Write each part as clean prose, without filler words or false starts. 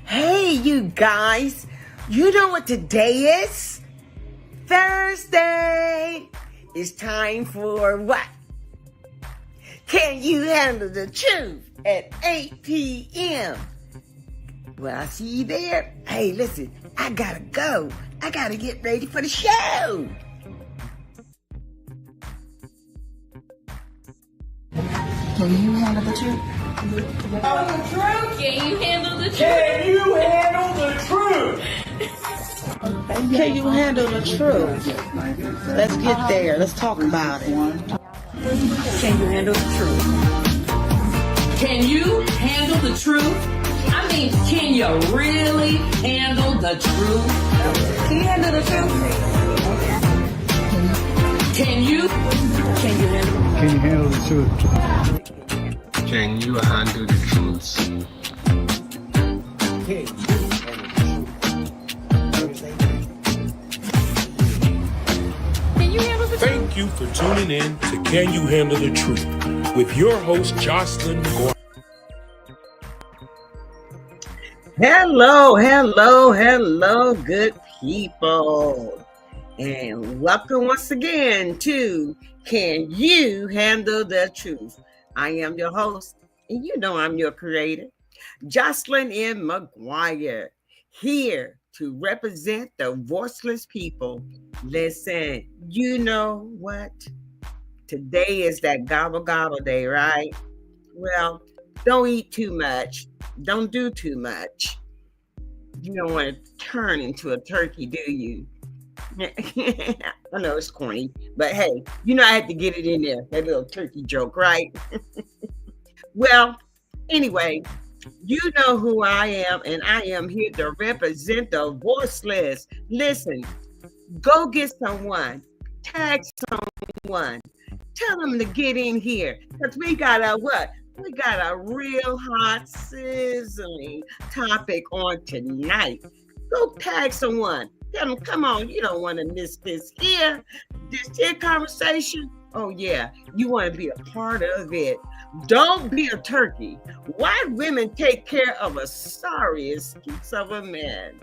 Hey, you guys, you know what today is? Thursday. It's time for what? Can you handle the truth at 8 p.m.? Well, I see you there. Hey, listen, I gotta go. I gotta get ready for the show. Can you handle the truth? Can you handle the truth? Can you handle the truth? Can you handle the truth? Let's get there. Let's talk about it. Can you handle the truth? Can you handle the truth? I mean, can you really handle the truth? Can you handle the truth? Can you handle? Can you handle the truth? Can you handle the truth? Can you handle the truth? Thank you for tuning in to Can You Handle the Truth with your host, Jocelyn Gordon. Hello, good people. And welcome once again to Can You Handle the Truth? I am your host, and you know I'm your creator, Jocelyn M. McGuire, here to represent the voiceless people. Listen, you know what? Today is that gobble gobble day, right? Well, don't eat too much. Don't do too much. You don't want to turn into a turkey, do you? I know it's corny, but hey, you know I had to get it in there. That little turkey joke, right? Well, anyway, you know who I am, and I am here to represent the voiceless. Listen, go get someone, tag someone, tell them to get in here, because we got a what? We got a real hot, sizzling topic on tonight. Go tag someone. Tell them, come on, you don't want to miss this here conversation. Oh, yeah, you want to be a part of it. Don't be a turkey. Why women take care of a sorry excuse of a man?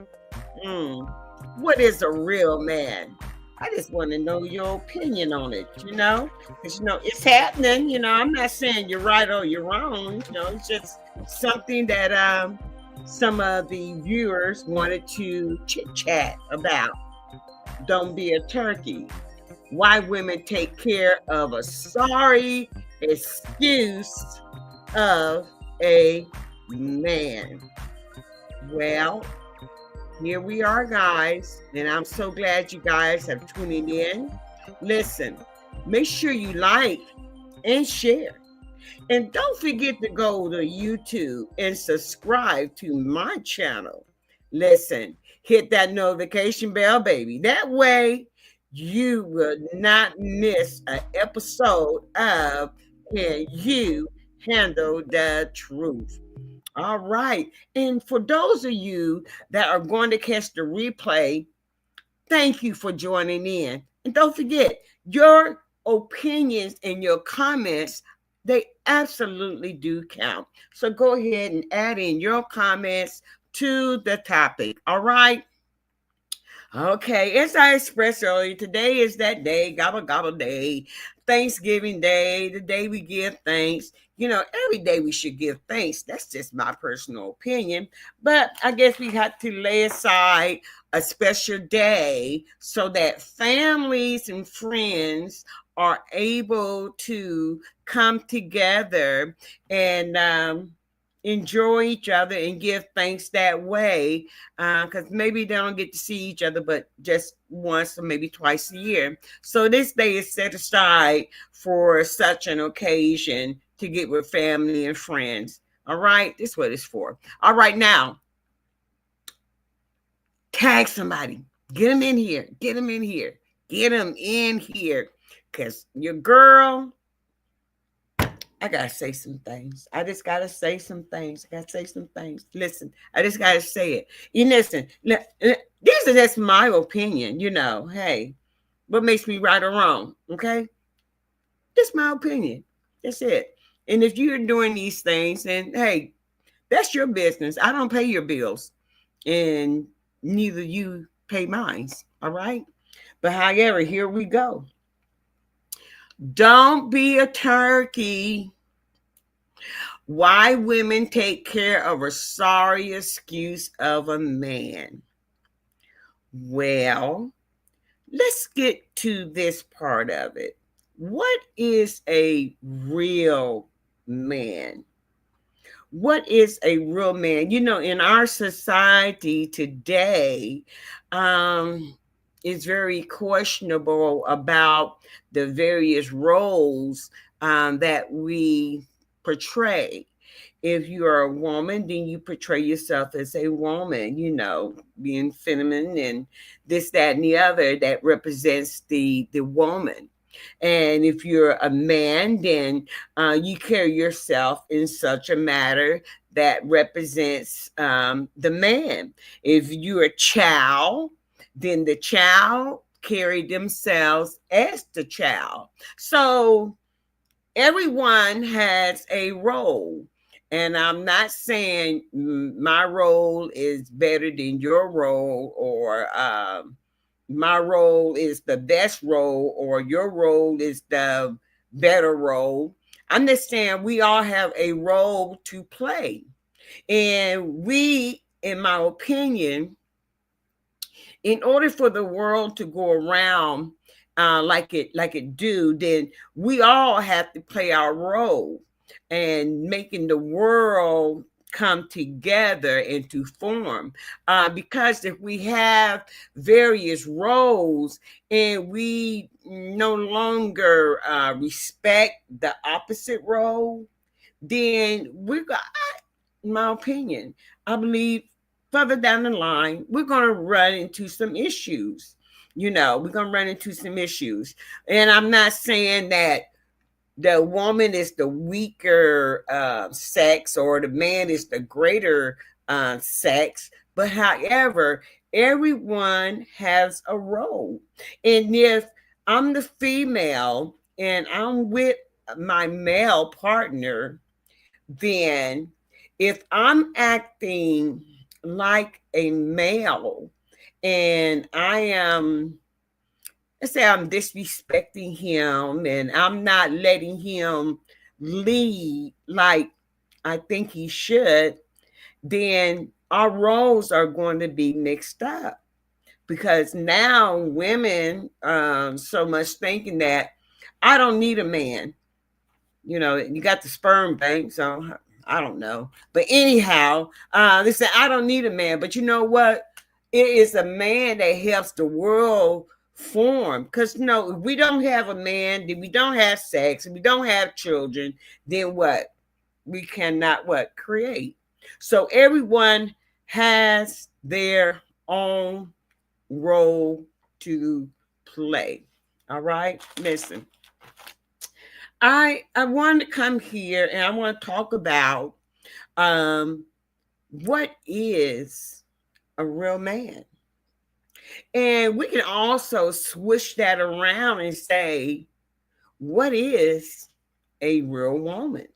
What is a real man? I just want to know your opinion on it, because, it's happening. I'm not saying you're right or you're wrong. It's just something that some of the viewers wanted to chit chat about. Don't be a turkey. Why women take care of a sorry excuse of a man. Well, here we are, guys, and I'm so glad you guys have tuning in. Listen, make sure you like and share. And don't forget to go to YouTube and subscribe to my channel. Listen, hit that notification bell, baby. That way you will not miss an episode of Can You Handle the Truth? All right. And for those of you that are going to catch the replay, thank you for joining in. And don't forget, your opinions and your comments, they absolutely do count. So go ahead and add in your comments to the topic. All right. Okay, as I expressed earlier, today is that day, gobble gobble day, Thanksgiving day, the day we give thanks. Every day we should give thanks. That's just my personal opinion. But I guess we have to lay aside a special day so that families and friends are able to come together and enjoy each other and give thanks that way, because maybe they don't get to see each other but just once or maybe twice a year. So this day is set aside for such an occasion to get with family and friends. All right, this is what it's for. All right, now tag somebody, get them in here, because your girl, I gotta say some things. Listen, I just gotta say it. Listen, this is just my opinion. Hey, what makes me right or wrong? Okay, just my opinion. That's it. And if you're doing these things, then hey, That's your business. I don't pay your bills, and neither you pay mine. All right. But however, here we go. Don't be a turkey. Why women take care of a sorry excuse of a man. Well, let's get to this part of it. What is a real man? What is a real man? You know, in our society today, it's very questionable about the various roles that we portray. If you are a woman, then you portray yourself as a woman, you know, being feminine and this, that, and the other that represents the woman. And if you're a man, then you carry yourself in such a manner that represents the man. If you're a child, then the child carry themselves as the child. So everyone has a role. And I'm not saying my role is better than your role, or my role is the best role, or your role is the better role. I'm just saying we all have a role to play. And we, in my opinion, in order for the world to go around like it do, then we all have to play our role and making the world come together and to form. Because if we have various roles and we no longer respect the opposite role, then we're going, in my opinion, I believe further down the line, we're going to run into some issues. You know, we're going to run into some issues. And I'm not saying that the woman is the weaker sex or the man is the greater sex. But however, everyone has a role. And if I'm the female and I'm with my male partner, then if I'm acting like a male and I am, let's say I'm disrespecting him and I'm not letting him lead like I think he should, then our roles are going to be mixed up. Because now women so much thinking that I don't need a man. You know, you got the sperm bank, so I don't know. But anyhow, they say I don't need a man. But you know what? It is a man that helps the world form. Because if we don't have a man, then we don't have sex, and we don't have children, then what? We cannot create. So everyone has their own role to play. All right, listen. I want to come here and I want to talk about what is a real man. And we can also switch that around and say, what is a real woman?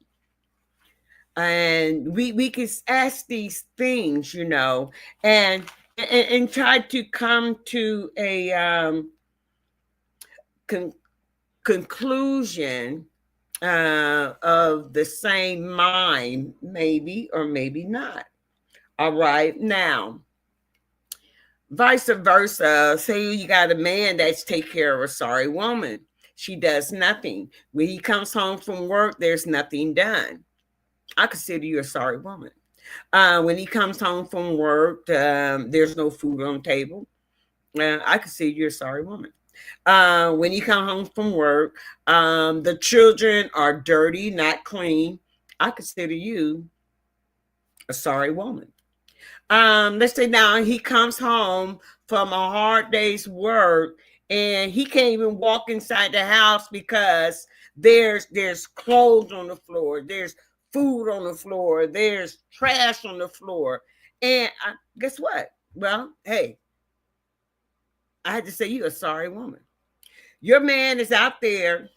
And we can ask these things, and try to come to a conclusion of the same mind, maybe or maybe not. All right. Now, vice versa. Say you got a man that's take care of a sorry woman. She does nothing. When he comes home from work, there's nothing done. I consider you a sorry woman. When he comes home from work, there's no food on the table. I consider you a sorry woman. When you come home from work, the children are dirty, not clean. I consider you a sorry woman. Let's say now he comes home from a hard day's work and he can't even walk inside the house because there's clothes on the floor, there's food on the floor, there's trash on the floor. And guess what? Well, hey, I had to say you're a sorry woman. Your man is out there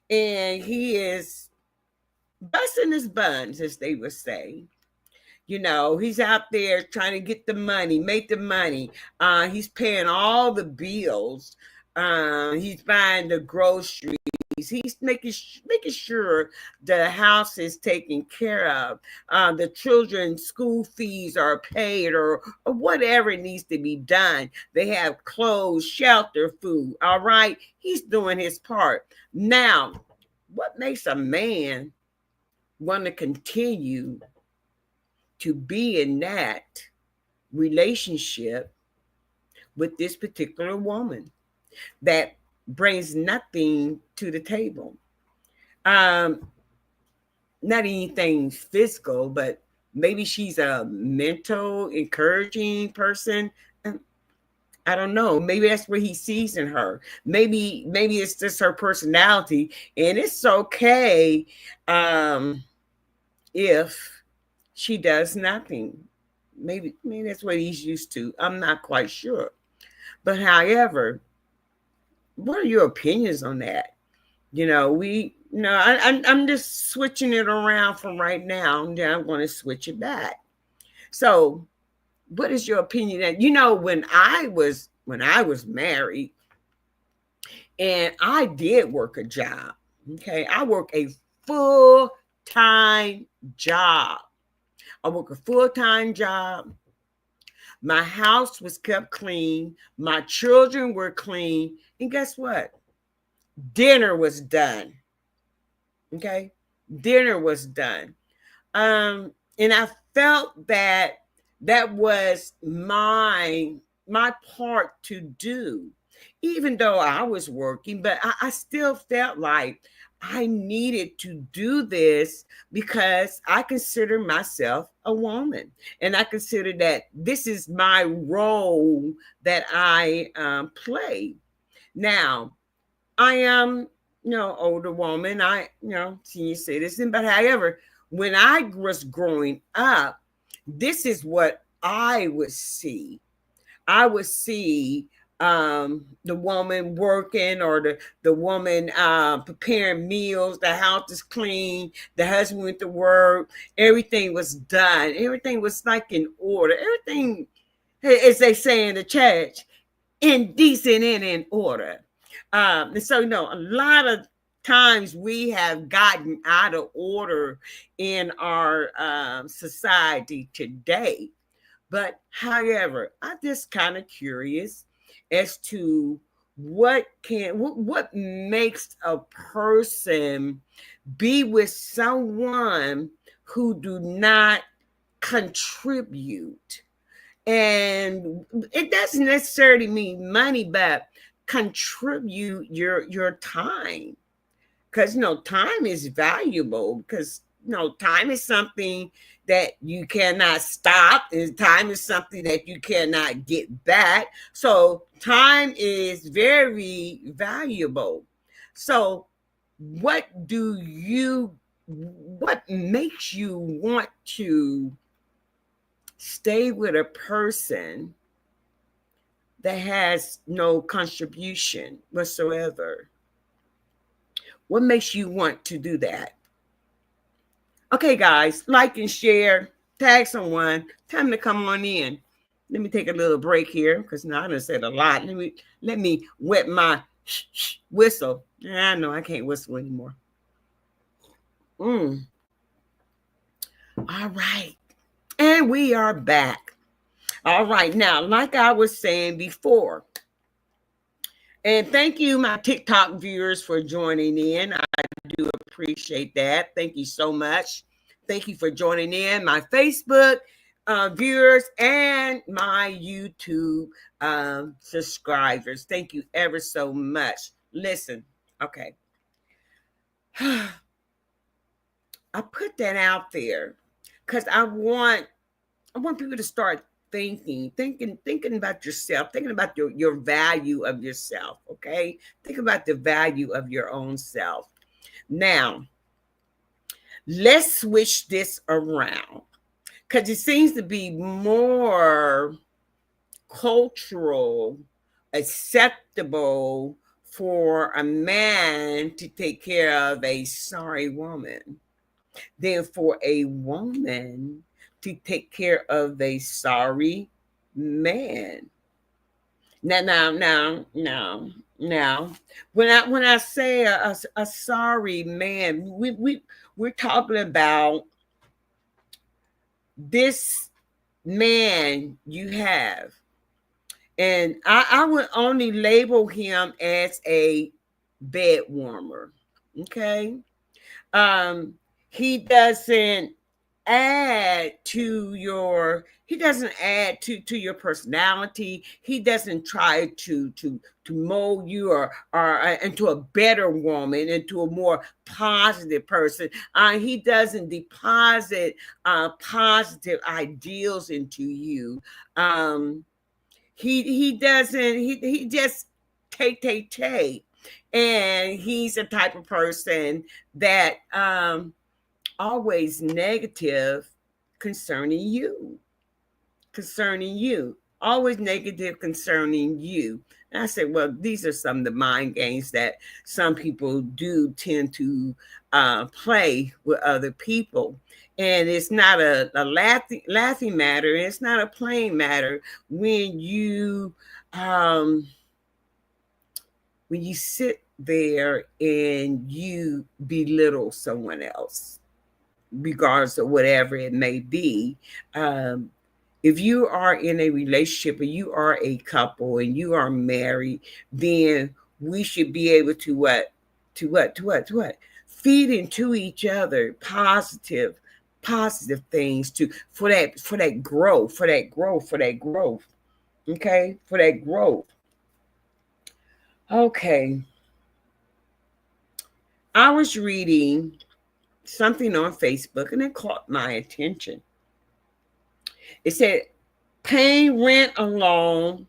and he is busting his buns, as they would say. You know, he's out there trying to get the money, make the money. He's paying all the bills. He's buying the groceries. He's making sure the house is taken care of. The children's school fees are paid, or whatever needs to be done. They have clothes, shelter, food. All right, he's doing his part. Now, what makes a man want to continue to be in that relationship with this particular woman that brings nothing to the table? Not anything physical, but maybe she's a mental, encouraging person. I don't know. Maybe that's what he sees in her. Maybe it's just her personality, and it's okay if she does nothing. Maybe that's what he's used to. I'm not quite sure. But however, what are your opinions on that? I'm just switching it around for right now, and then I'm going to switch it back. So, what is your opinion? That when I was married, and I did work a job. Okay, I work a full-time job. I work a full-time job. My house was kept clean. My children were clean. And guess what? Dinner was done. Okay? Dinner was done. And I felt that was my part to do. Even though I was working, but I still felt like I needed to do this because I consider myself a woman, and I consider that this is my role that I play. Now, I am, older woman. Senior citizen. But however, when I was growing up, this is what I would see. I would see the woman working, or the woman preparing meals. The house is clean. The husband went to work. Everything was done. Everything was like in order. Everything, as they say in the church, indecent and in order. And so, a lot of times we have gotten out of order in our society today. But however, I'm just kind of curious as to what makes a person be with someone who do not contribute. And it doesn't necessarily mean money, but contribute your time. Because time is valuable, because time is something that you cannot stop, and time is something that you cannot get back. So time is very valuable. So what makes you want to stay with a person that has no contribution whatsoever? What makes you want to do that? Okay, guys, like and share, tag someone, tell them to come on in. Let me take a little break here, because now I done said a lot. Let me wet my whistle. I know I can't whistle anymore. All right. And we are back. All right. Now, like I was saying before, and thank you, my TikTok viewers, for joining in. I do appreciate that. Thank you so much. Thank you for joining in. My Facebook viewers and my YouTube subscribers. Thank you ever so much. Listen, okay. I put that out there because I want people to start thinking about yourself, thinking about your value of yourself. Okay, think about the value of your own self. Now, let's switch this around, because it seems to be more cultural acceptable for a man to take care of a sorry woman. than for a woman to take care of a sorry man. Now. When I say a sorry man, we're talking about this man you have, and I would only label him as a bed warmer. Okay, he doesn't add to your your personality. He doesn't try to mold you or into a better woman, into a more positive person. He doesn't deposit positive ideals into you. He doesn't, he just take, and he's the type of person that always negative concerning you, always negative concerning you. And I said, well, these are some of the mind games that some people do tend to play with other people. And it's not a laughing matter. It's not a playing matter when you sit there and you belittle someone else, regardless of whatever it may be. If you are in a relationship, or you are a couple, and you are married, then we should be able to what? Feed into each other positive things for that growth. Okay, for that growth. Okay. I was reading something on Facebook and it caught my attention. It said, paying rent alone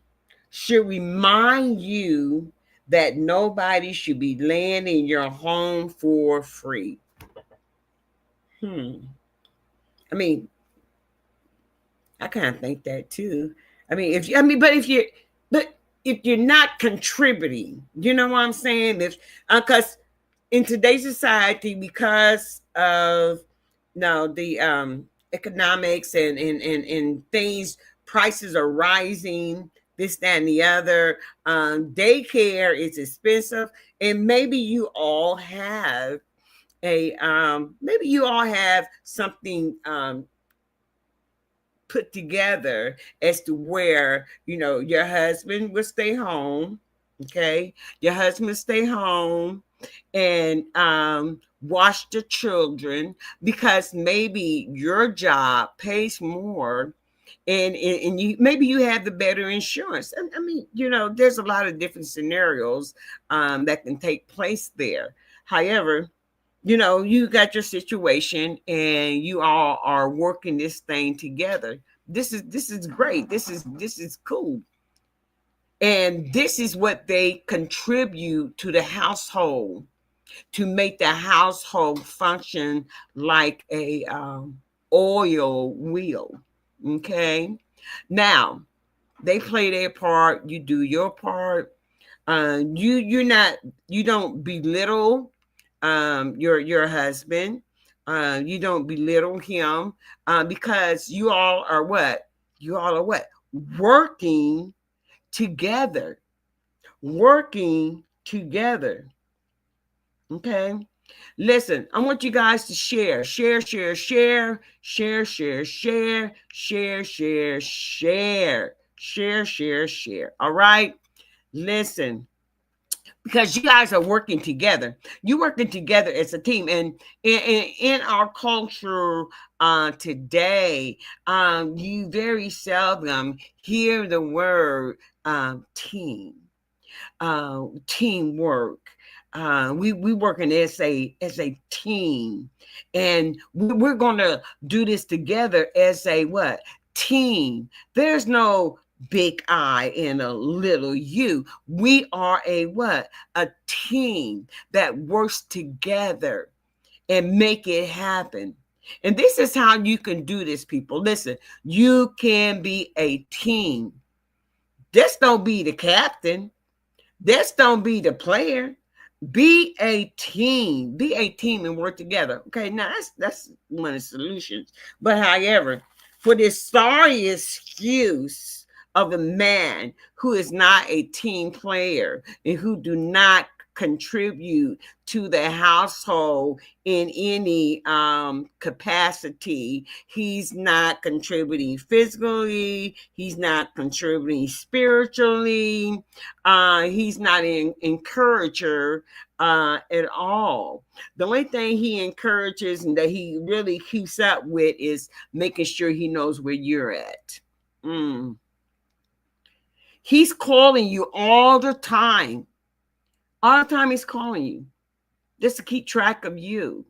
should remind you that nobody should be laying in your home for free. I mean, I kind of think that too. But if you're not contributing, you know what I'm saying? Because in today's society, because of the economics and things, prices are rising, this, that, and the other. Daycare is expensive, and maybe you all have something put together as to where your husband will stay home. Okay, your husband stay home and watch the children, because maybe your job pays more, and you have the better insurance. There's a lot of different scenarios that can take place there. However, you got your situation and you all are working this thing together. This is great. This is cool. And this is what they contribute to the household, to make the household function like a oil wheel. Okay. Now, they play their part. You do your part. You don't belittle your husband. You don't belittle him because you all are what? Working together. Okay. Listen, I want you guys to share. All right. Listen, because you guys are working together. You're working together as a team. And in our culture today, you very seldom hear the word team, teamwork. We working as a team, and we're going to do this together as a what? Team. There's no big I and a little you. We are a what? A team that works together and make it happen. And this is how you can do this, people. Listen, you can be a team. Just don't be the captain. Just don't be the player. Be a team. Be a team and work together. Okay, now that's one of the solutions. But however, for this sorry excuse of a man who is not a team player and who do not contribute to the household in any capacity, he's not contributing physically, he's not contributing spiritually, he's not an encourager at all. The only thing he encourages and that he really keeps up with is making sure he knows where you're at. He's calling you all the time. All the time he's calling you just to keep track of you.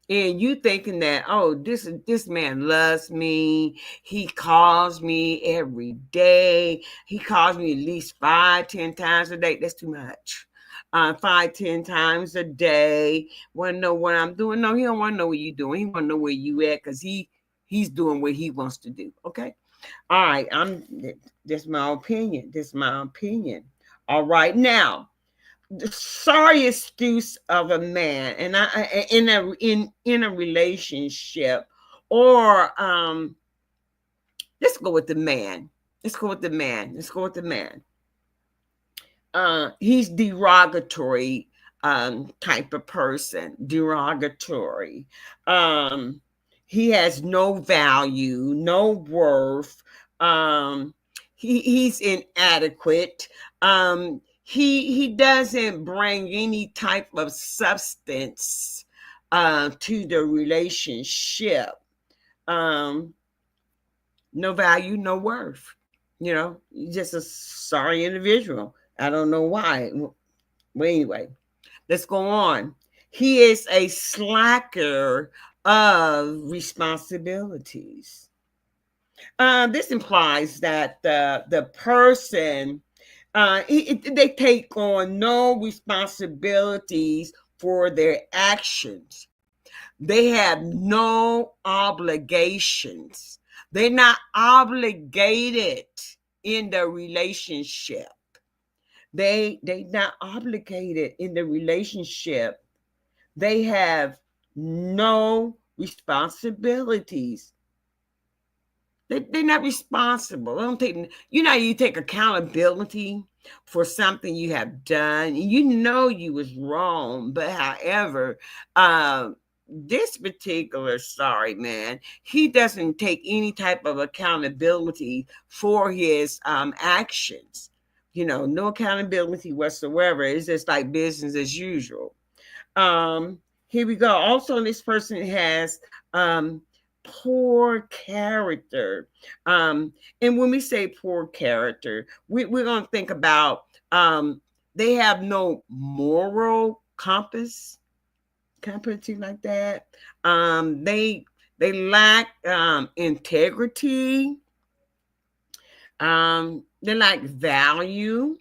And you thinking that, oh, this man loves me. He calls me every day. He calls me at least 5-10 times a day. That's too much. 5-10 times a day. Want to know what I'm doing? No, he don't want to know what you're doing. He want to know where you at because he's doing what he wants to do. Okay. All right. That's my opinion. That's my opinion. All right. Now, the sorry excuse of a man, and in a relationship, or let's go with the man. He's derogatory type of person. Derogatory. He has no value, no worth. He's inadequate. He doesn't bring any type of substance to the relationship. No value, no worth. Just a sorry individual. I don't know why. But anyway, let's go on. He is a slacker of responsibilities. This implies that the person they take on no responsibilities for their actions. They have no obligations. They're not obligated in the relationship. They're not obligated in the relationship. They have no responsibilities. They're not responsible. They don't take, you take accountability for something you have done, and you was wrong. But however, this particular sorry man, he doesn't take any type of accountability for his actions. No accountability whatsoever. It's just like business as usual. Here we go. Also, this person has poor character. And when we say poor character, we're going to think about they have no moral compass, something like that. They lack integrity. They lack value.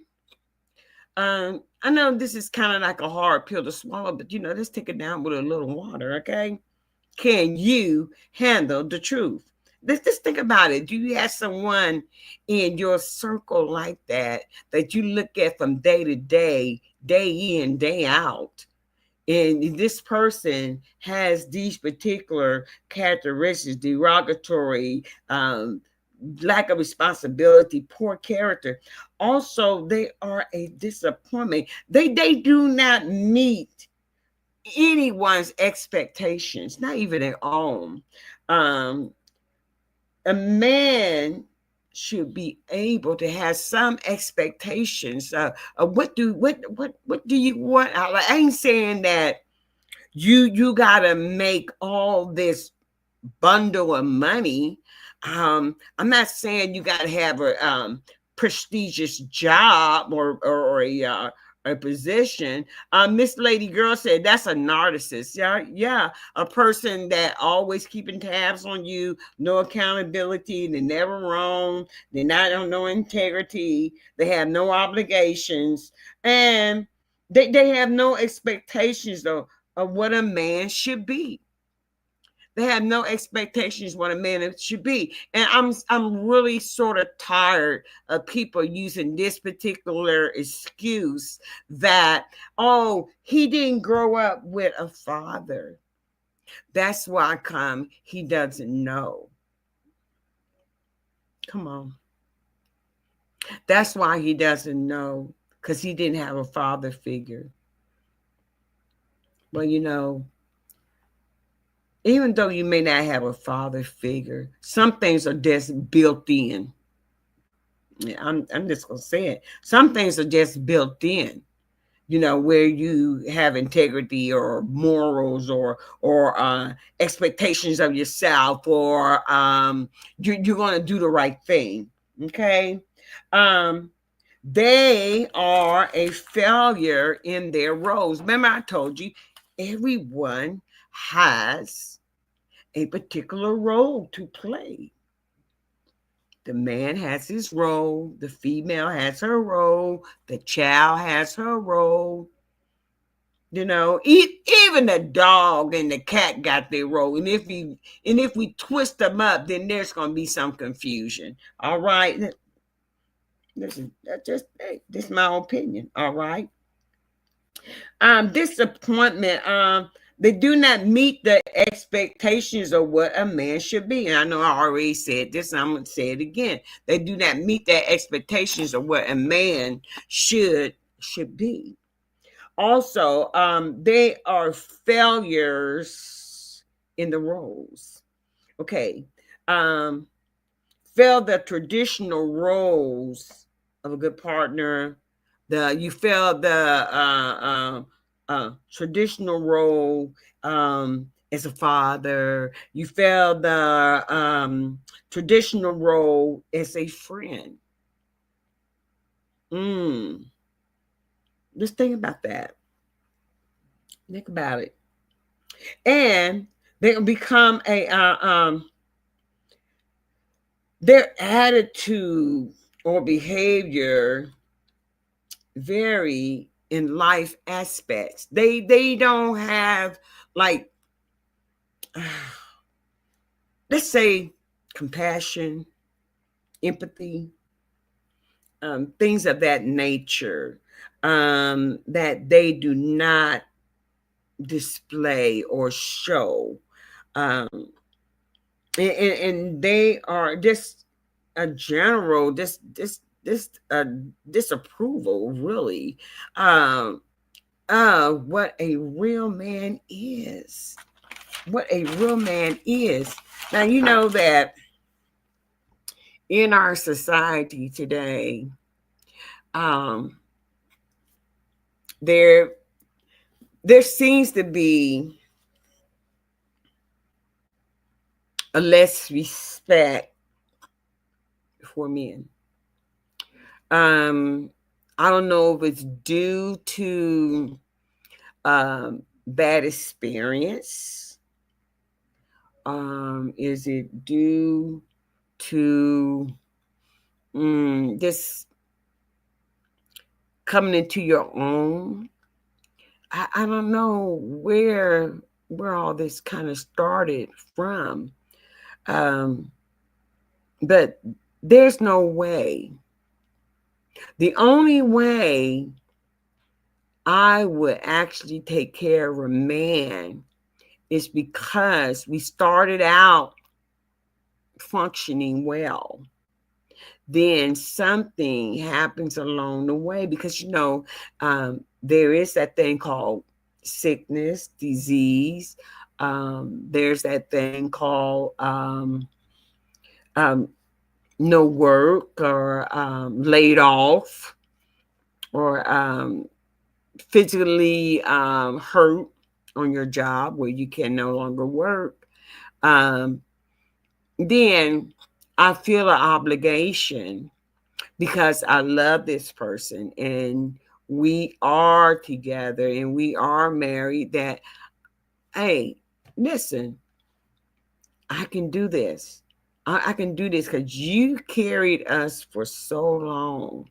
I know this is kind of like a hard pill to swallow, but let's take it down with a little water, okay? Can you handle the truth? Let's think about it. Do you have someone in your circle like that you look at from day to day, day in, day out? And this person has these particular characteristics: derogatory, lack of responsibility, poor character. Also, they are a disappointment. They do not meet anyone's expectations, not even their own. A man should be able to have some expectations. What do you want? I ain't saying that you gotta make all this bundle of money. I'm not saying you gotta have a prestigious job or a position. Miss Lady Girl said that's a narcissist. Yeah, a person that always keeping tabs on you, no accountability, they're never wrong, they're not on no integrity, they have no obligations, and they have no expectations of what a man should be. They have no expectations what a man should be. And I'm really sort of tired of people using this particular excuse that, oh, he didn't grow up with a father. That's why he doesn't know. Come on. That's why he doesn't know, because he didn't have a father figure. Well, even though you may not have a father figure, some things are just built in. I'm just going to say it. Some things are just built in, where you have integrity or morals or expectations of yourself, or you're going to do the right thing. Okay. They are a failure in their roles. Remember, I told you everyone has a particular role to play. The man has his role, the female has her role, the child has her role. Even the dog and the cat got their role. And if we twist them up, then there's going to be some confusion. All right. This is my opinion. All right. Disappointment. They do not meet the expectations of what a man should be. And I know I already said this, and I'm going to say it again. They do not meet their expectations of what a man should be. Also, they are failures in the roles. Okay. Fail the traditional roles of a good partner. You fail the traditional role as a father. You fail the traditional role as a friend. Just think about that. Think about it. And they become their attitude or behavior vary in life aspects. They don't have, like, let's say, compassion, empathy, things of that nature, that they do not display or show. And they are just a general disapproval, really, what a real man is. What a real man is. Now, you know that in our society today, there seems to be a less respect for men. I don't know if it's due to bad experience. Is it due to just coming into your own? I don't know where all this kind of started from. But there's no way. The only way I would actually take care of a man is because we started out functioning well. Then something happens along the way, because there is that thing called sickness, disease. There's that thing called no work, or laid off, or physically hurt on your job where you can no longer work. Then I feel an obligation, because I love this person and we are together and we are married, that, hey, listen, I can do this. I can do this because you carried us for so long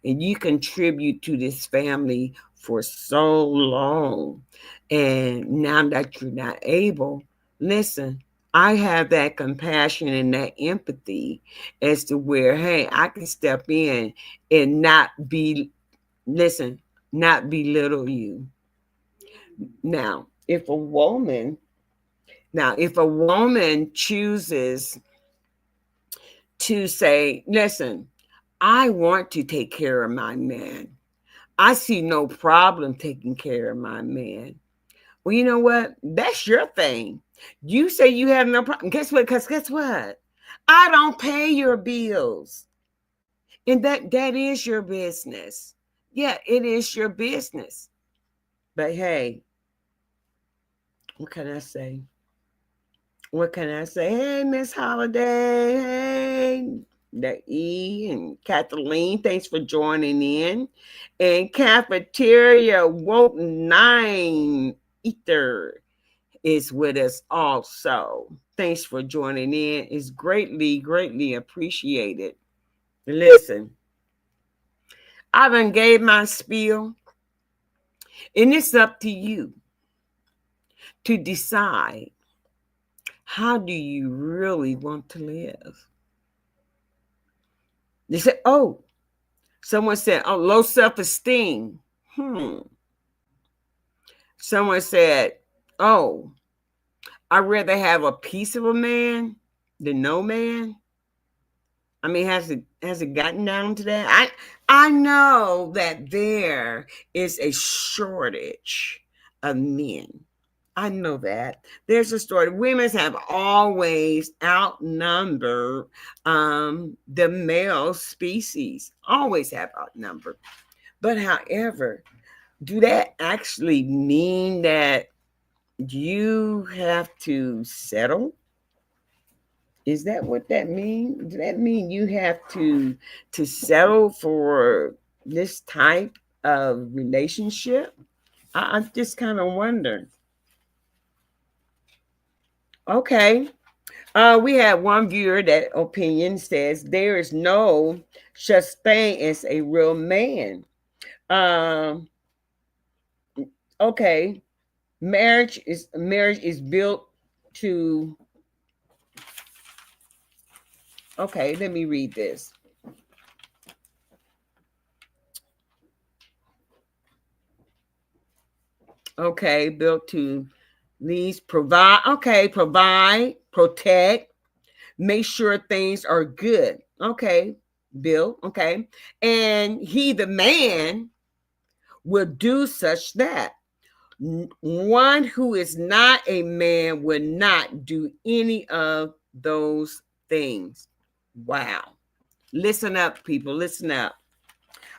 and you contribute to this family for so long. And now that you're not able, listen, I have that compassion and that empathy as to where, hey, I can step in and not belittle you. Now, if a woman chooses to say, listen, I want to take care of my man. I see no problem taking care of my man. Well, you know what? That's your thing. You say you have no problem. Guess what? Because guess what? I don't pay your bills. And that is your business. Yeah, it is your business. But hey, what can I say? What can I say? Hey, Miss Holiday. Hey, the E and Kathleen. Thanks for joining in. And Cafeteria Woke 9 Ether is with us also. Thanks for joining in. It's greatly appreciated. Listen, I done gave my spiel, and it's up to you to decide, how do you really want to live? They said, someone said, low self-esteem. Someone said, I'd rather have a piece of a man than no man. I mean, has it gotten down to that? I know that there is a shortage of men. I know that. There's a story. Women have always outnumbered the male species. Always have outnumbered. But however, do that actually mean that you have to settle? Is that what that means? Does that mean you have to settle for this type of relationship? I'm just kind of wondering. Okay. We have one viewer that opinion says there is no such thing as a real man. Okay. Marriage is built to. Okay, let me read this. Okay, built to these provide, protect, make sure things are good. Okay, Bill, okay. And he, the man, will do such that. One who is not a man will not do any of those things. Wow. Listen up, people, listen up.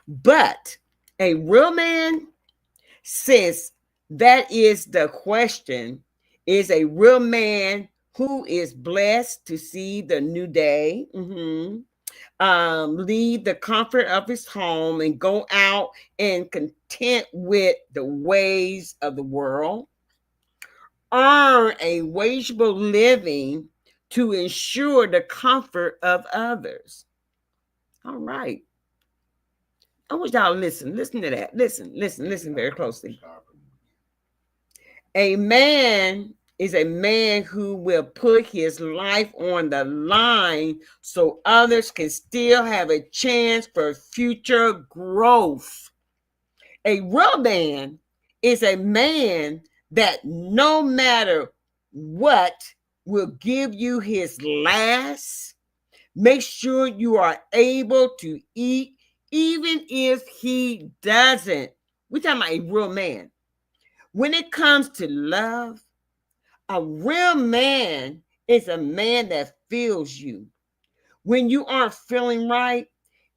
But a real man, since that is the question, is a real man who is blessed to see the new day, leave the comfort of his home and go out and content with the ways of the world, earn a wageable living to ensure the comfort of others. All right. I want y'all to listen to that. Listen very closely. A man is a man who will put his life on the line so others can still have a chance for future growth. A real man is a man that no matter what will give you his last, make sure you are able to eat even if he doesn't. We're talking about a real man. When it comes to love, a real man is a man that feels you. When you aren't feeling right,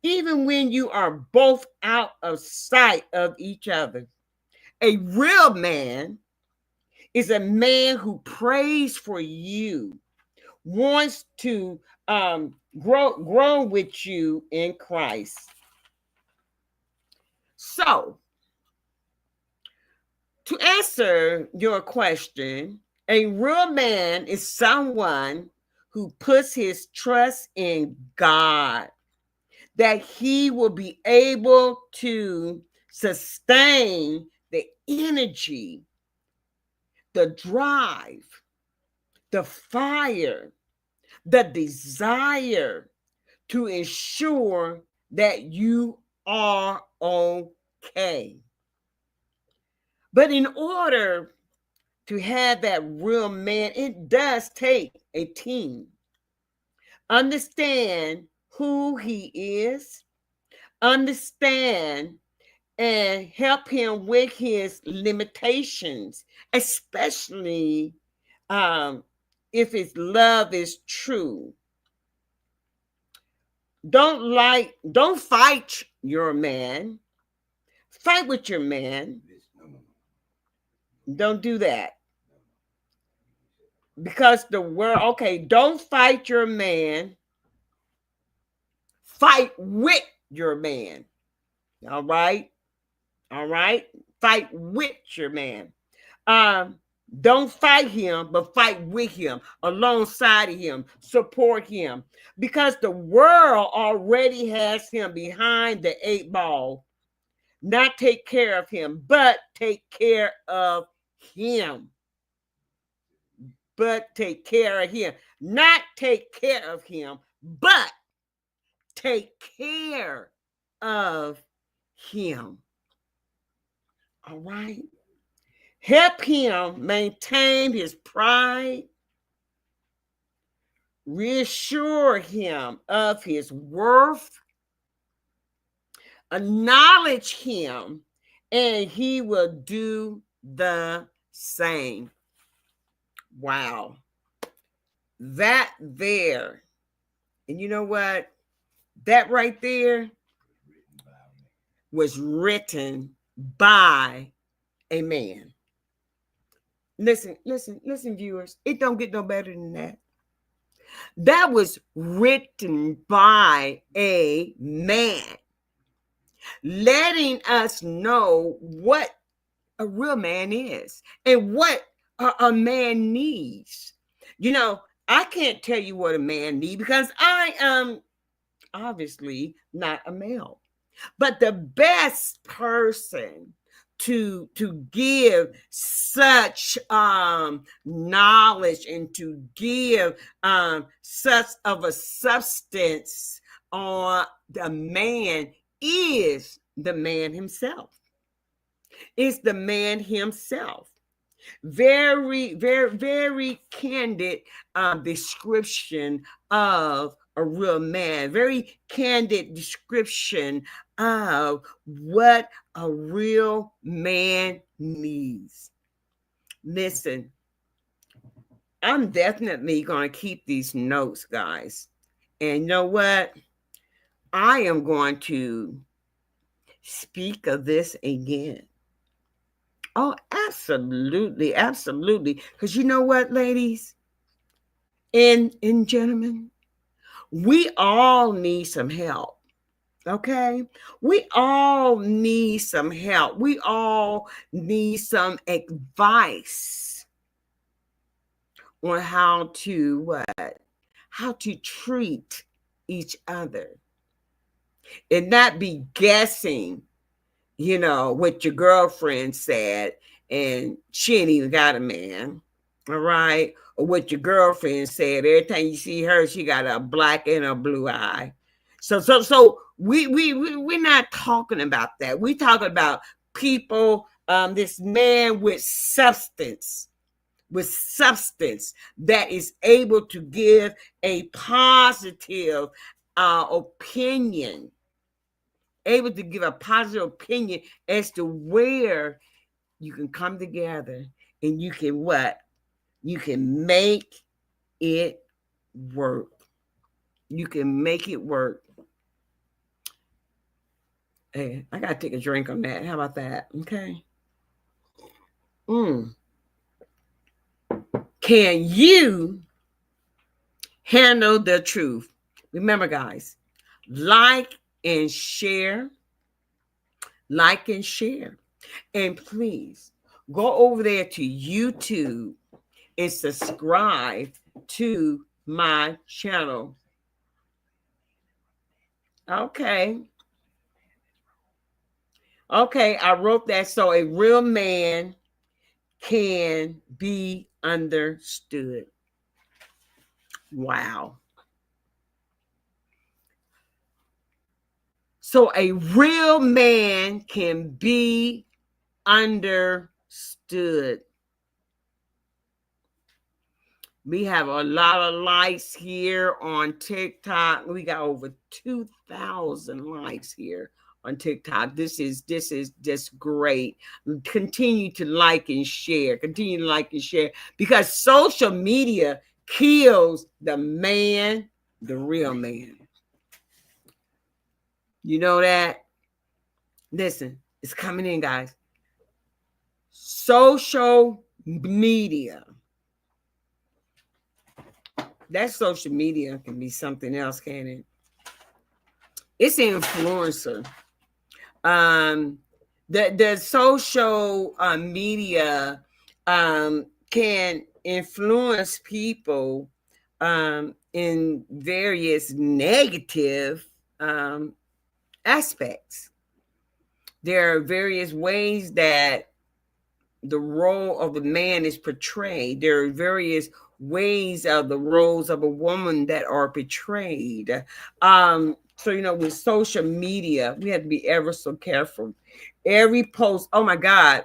even when you are both out of sight of each other. A real man is a man who prays for you, wants to grow with you in Christ. So, to answer your question, a real man is someone who puts his trust in God, that he will be able to sustain the energy, the drive, the fire, the desire to ensure that you are okay. But in order to have that real man, it does take a team. Understand who he is, understand and help him with his limitations, especially if his love is true. Don't fight your man. Fight with your man. Don't do that. Because the word, okay, don't fight your man. Fight with your man. All right. All right. Fight with your man. Don't fight him, but fight with him, alongside of him, support him. Because the world already has him behind the 8 ball. Not take care of him, but take care of him. But take care of him. Not take care of him, but take care of him. All right? Help him maintain his pride. Reassure him of his worth. Acknowledge him, and he will do the same. Wow. That there. And you know what? That right there was written by a man. Listen, viewers. It don't get no better than that. That was written by a man, letting us know what a real man is and what a man needs. You know, I can't tell you what a man needs because I am obviously not a male. But the best person to give such knowledge and to give such of a substance on the man is the man himself. It's the man himself. Very, very, very candid description of a real man. Very candid description of what a real man needs. Listen, I'm definitely going to keep these notes, guys. And you know what? I am going to speak of this again. Oh, absolutely, absolutely. Because you know what, ladies and gentlemen, we all need some help. Okay? We all need some help. We all need some advice on how to treat each other and not be guessing, you know, what your girlfriend said and she ain't even got a man. All right? Or what your girlfriend said. Every time you see her, she got a black and a blue eye. So we're not talking about that. We're talking about people, this man with substance that is able to give a positive opinion, able to give a positive opinion as to where you can come together and you can what? You can make it work. You can make it work. Hey, I gotta take a drink on that. How about that? Okay. Can you handle the truth? Remember, guys, like and share. Like and share. And please go over there to YouTube and subscribe to my channel. Okay. Okay, I wrote that so a real man can be understood. Wow. So a real man can be understood. We have a lot of likes here on TikTok. We got over 2,000 likes here on TikTok. This is just great. Continue to like and share. Continue to like and share, because social media kills the man, the real man. You know that? Listen, it's coming in, guys. Social media. That social media can be something else, can it? It's an influencer. The social media can influence people in various negative aspects. There are various ways that the role of a man is portrayed. There are various ways of the roles of a woman that are portrayed. So, with social media, we have to be ever so careful. Every post, oh my God.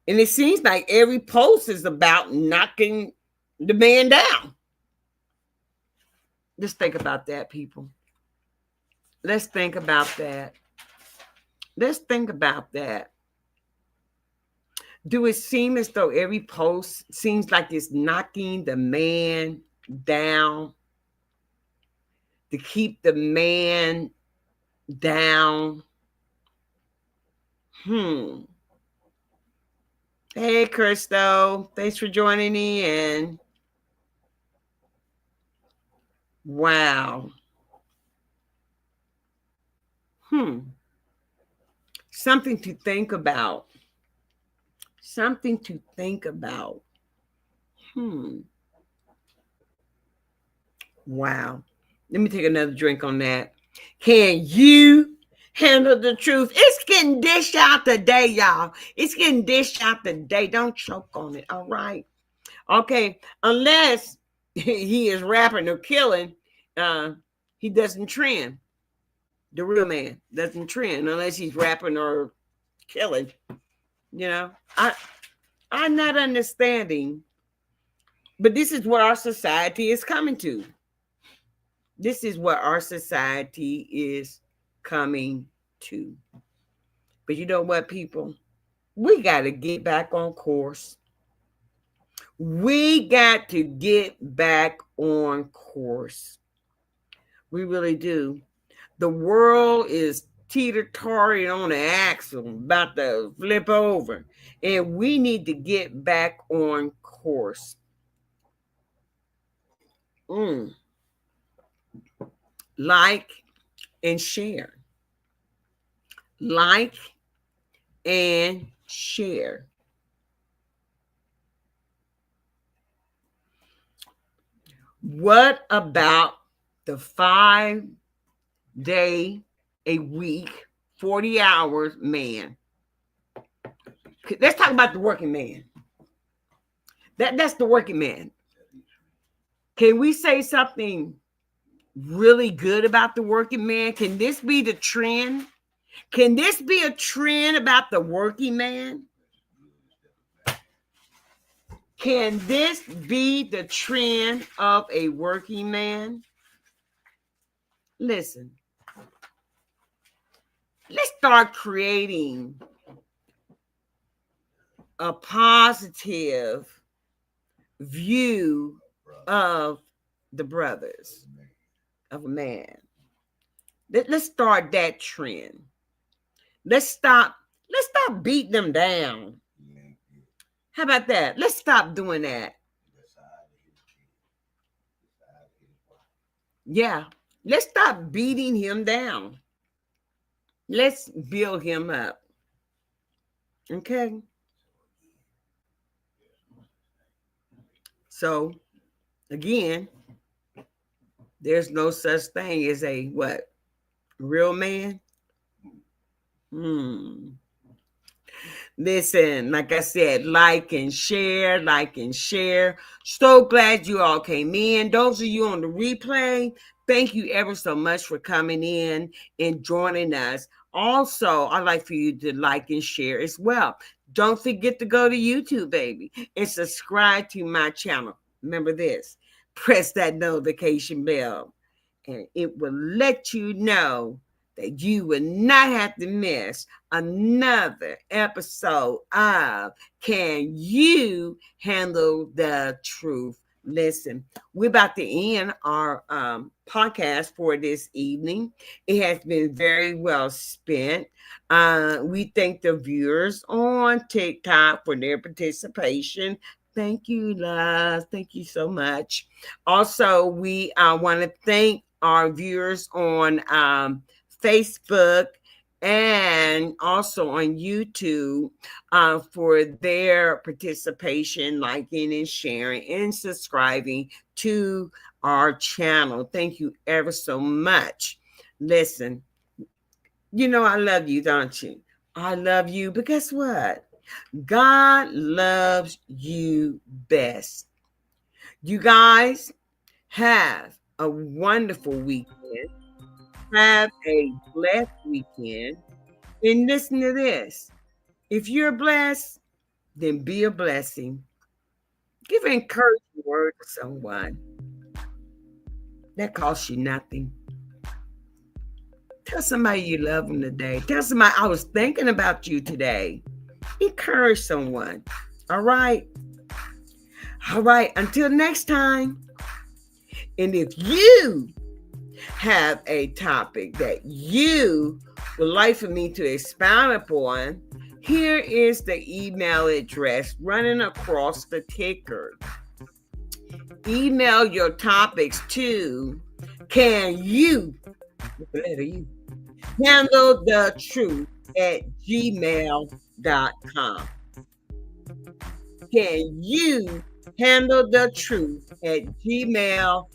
And it seems like every post is about knocking the man down. Let's think about that, people. Let's think about that. Let's think about that. Do it seem as though every post seems like it's knocking the man down, to keep the man down? Hey, Christo. Thanks for joining in. Wow. Something to think about. Something to think about. Wow. Let me take another drink on that. Can you handle the truth? It's getting dished out today, y'all. It's getting dished out today. Don't choke on it, all right? Okay, unless he is rapping or killing, he doesn't trend. The real man doesn't trend unless he's rapping or killing. I'm not understanding, but this is what our society is coming to. This is what our society is coming to. But you know what, people? We got to get back on course. We got to get back on course. We really do. The world is teeter-tottering on the axle, about to flip over. And we need to get back on course. Like and share. Like and share. What about the 5-day a week, 40 hours man? Let's talk about the working man. That's the working man. Can we say something really good about the working man? Can this be the trend? Can this be a trend about the working man? Can this be the trend of a working man? Listen, let's start creating a positive view of the brothers of a man. Let's start that trend. Let's stop beating them down. How about that? Let's stop doing that. Yeah. Let's stop beating him down. Let's build him up. Okay. So, again, there's no such thing as a what? Real man? Listen, like I said, like and share, like and share. So glad you all came in. Those of you on the replay, thank you ever so much for coming in and joining us. Also, I'd like for you to like and share as well. Don't forget to go to YouTube, baby, and subscribe to my channel. Remember this, press that notification bell, and it will let you know that you will not have to miss another episode of Can You Handle the Truth? Listen, we're about to end our podcast for this evening. It has been very well spent. We thank the viewers on TikTok for their participation. Thank you, love. Thank you so much. Also, we want to thank our viewers on Facebook and also on YouTube for their participation, liking and sharing and subscribing to our channel. Thank you ever so much. Listen, you know I love you, don't you? I love you, but guess what? God loves you best. You guys have a wonderful weekend. Have a blessed weekend. And listen to this. If you're blessed, then be a blessing. Give an encouraging word to someone. That costs you nothing. Tell somebody you love them today. Tell somebody, I was thinking about you today. Encourage someone. All right? All right. Until next time. And if you have a topic that you would like for me to expound upon, here is the email address running across the ticker. Email your topics to handle the truth at gmail.com. Can you handle the truth at gmail.com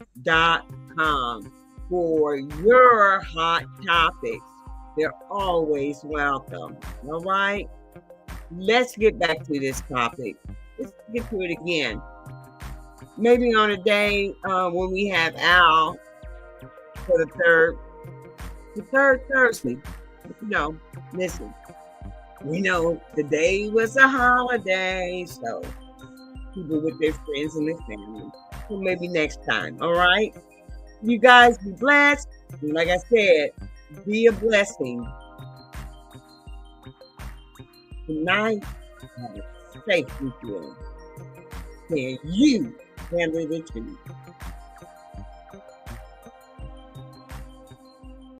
for your hot topics? They're always welcome. All right. Let's get back to this topic. Let's get to it again. Maybe on a day when we have Al for the third Thursday. You know, listen. We know today was a holiday, so people with their friends and their family. So maybe next time. All right. You guys be blessed. And like I said, be a blessing. Tonight, have a safe weekend. Can you handle the truth?